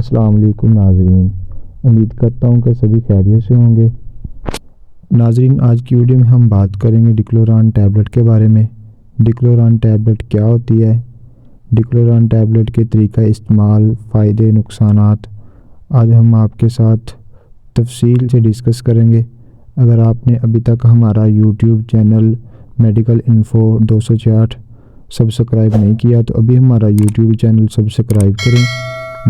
السلام علیکم ناظرین، امید کرتا ہوں کہ سبھی خیریت سے ہوں گے۔ ناظرین، آج کی ویڈیو میں ہم بات کریں گے ڈکلوران ٹیبلٹ کے بارے میں۔ ڈکلوران ٹیبلٹ کیا ہوتی ہے، ڈکلوران ٹیبلٹ کے طریقہ استعمال، فائدے نقصانات آج ہم آپ کے ساتھ تفصیل سے ڈسکس کریں گے۔ اگر آپ نے ابھی تک ہمارا YouTube channel medical info 266 subscribe نہیں کیا تو ابھی ہمارا یوٹیوب چینل سبسکرائب کریں،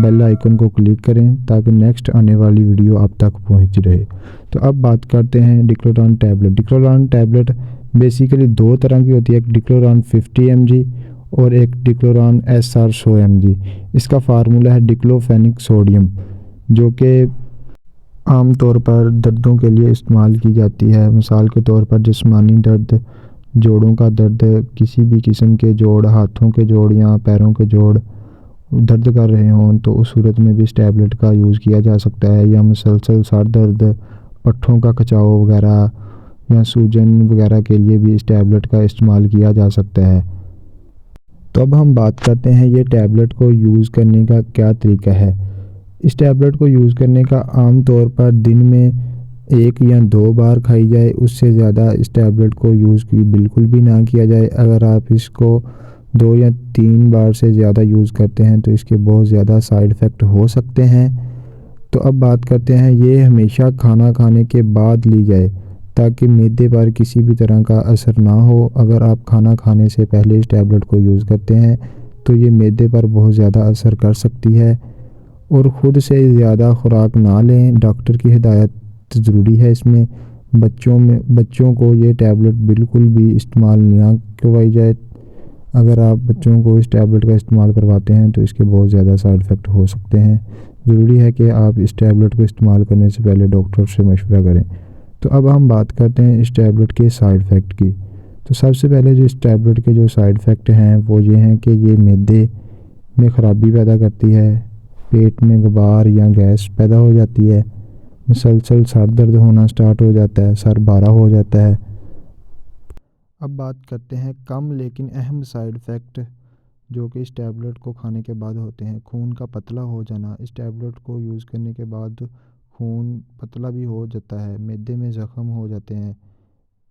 بیل آئیکن کو کلک کریں تاکہ نیکسٹ آنے والی ویڈیو آپ تک پہنچ رہے۔ تو اب بات کرتے ہیں ڈکلوران ٹیبلٹ۔ ڈکلوران ٹیبلٹ بیسیکلی دو طرح کی ہوتی ہے، ایک ڈکلوران 50 mg اور ایک ڈکلوران SR 100 mg۔ اس کا فارمولہ ہے ڈکلوفینک سوڈیم، جو کہ عام طور پر دردوں کے لیے استعمال کی جاتی ہے۔ مثال کے طور پر جسمانی درد، جوڑوں کا درد، کسی بھی قسم کے جوڑ، ہاتھوں کے جوڑ یا پیروں کے جوڑ درد کر رہے ہوں تو اس صورت میں بھی اس ٹیبلٹ کا یوز کیا جا سکتا ہے، یا مسلسل سر درد، پٹھوں کا کھچاؤ وغیرہ یا سوجن وغیرہ کے لیے بھی اس ٹیبلٹ کا استعمال کیا جا سکتا ہے۔ تو اب ہم بات کرتے ہیں یہ ٹیبلٹ کو یوز کرنے کا کیا طریقہ ہے۔ اس ٹیبلٹ کو یوز کرنے کا عام طور پر دن میں 1 یا 2 بار کھائی جائے، اس سے زیادہ اس ٹیبلٹ کو یوز بالکل بھی نہ کیا جائے۔ اگر آپ اس کو 2 یا 3 بار سے زیادہ یوز کرتے ہیں تو اس کے بہت زیادہ سائیڈ ایفیکٹ ہو سکتے ہیں۔ تو اب بات کرتے ہیں، یہ ہمیشہ کھانا کھانے کے بعد لی جائے تاکہ معدے پر کسی بھی طرح کا اثر نہ ہو۔ اگر آپ کھانا کھانے سے پہلے اس ٹیبلٹ کو یوز کرتے ہیں تو یہ معدے پر بہت زیادہ اثر کر سکتی ہے، اور خود سے زیادہ خوراک نہ لیں، ڈاکٹر کی ہدایت ضروری ہے اس میں۔ بچوں کو یہ ٹیبلٹ بالکل بھی استعمال نہ کروائی جائے۔ اگر آپ بچوں کو اس ٹیبلٹ کا استعمال کرواتے ہیں تو اس کے بہت زیادہ سائیڈ ایفیکٹ ہو سکتے ہیں۔ ضروری ہے کہ آپ اس ٹیبلٹ کو استعمال کرنے سے پہلے ڈاکٹر سے مشورہ کریں۔ تو اب ہم بات کرتے ہیں اس ٹیبلٹ کے سائیڈ ایفیکٹ کی۔ تو سب سے پہلے جو اس ٹیبلٹ کے جو سائیڈ ایفیکٹ ہیں وہ یہ ہیں کہ یہ معدے میں خرابی پیدا کرتی ہے، پیٹ میں غبار یا گیس پیدا ہو جاتی ہے، مسلسل سر درد ہونا سٹارٹ ہو جاتا ہے، سر بھارا ہو جاتا ہے۔ اب بات کرتے ہیں کم لیکن اہم سائیڈ ایفیکٹ جو کہ اس ٹیبلٹ کو کھانے کے بعد ہوتے ہیں۔ خون کا پتلا ہو جانا، اس ٹیبلٹ کو یوز کرنے کے بعد خون پتلا بھی ہو جاتا ہے، معدے میں زخم ہو جاتے ہیں،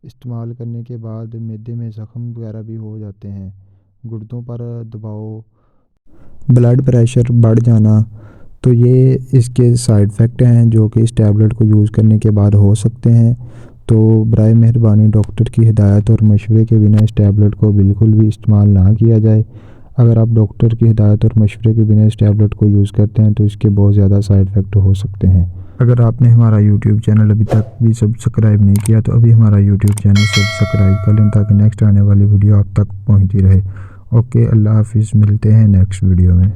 استعمال کرنے کے بعد معدے میں زخم وغیرہ بھی ہو جاتے ہیں، گردوں پر دباؤ، بلڈ پریشر بڑھ جانا۔ تو یہ اس کے سائیڈ ایفیکٹ ہیں جو کہ اس ٹیبلٹ کو یوز کرنے کے بعد ہو سکتے ہیں۔ تو برائے مہربانی ڈاکٹر کی ہدایت اور مشورے کے بنا اس ٹیبلٹ کو بالکل بھی استعمال نہ کیا جائے۔ اگر آپ ڈاکٹر کی ہدایت اور مشورے کے بنا اس ٹیبلٹ کو یوز کرتے ہیں تو اس کے بہت زیادہ سائیڈ ایفیکٹ ہو سکتے ہیں۔ اگر آپ نے ہمارا یوٹیوب چینل ابھی تک بھی سبسکرائب نہیں کیا تو ابھی ہمارا یوٹیوب چینل سبسکرائب کر لیں تاکہ نیکسٹ آنے والی ویڈیو آپ تک پہنچتی رہے۔ اوکے، اللہ حافظ، ملتے ہیں نیکسٹ ویڈیو میں۔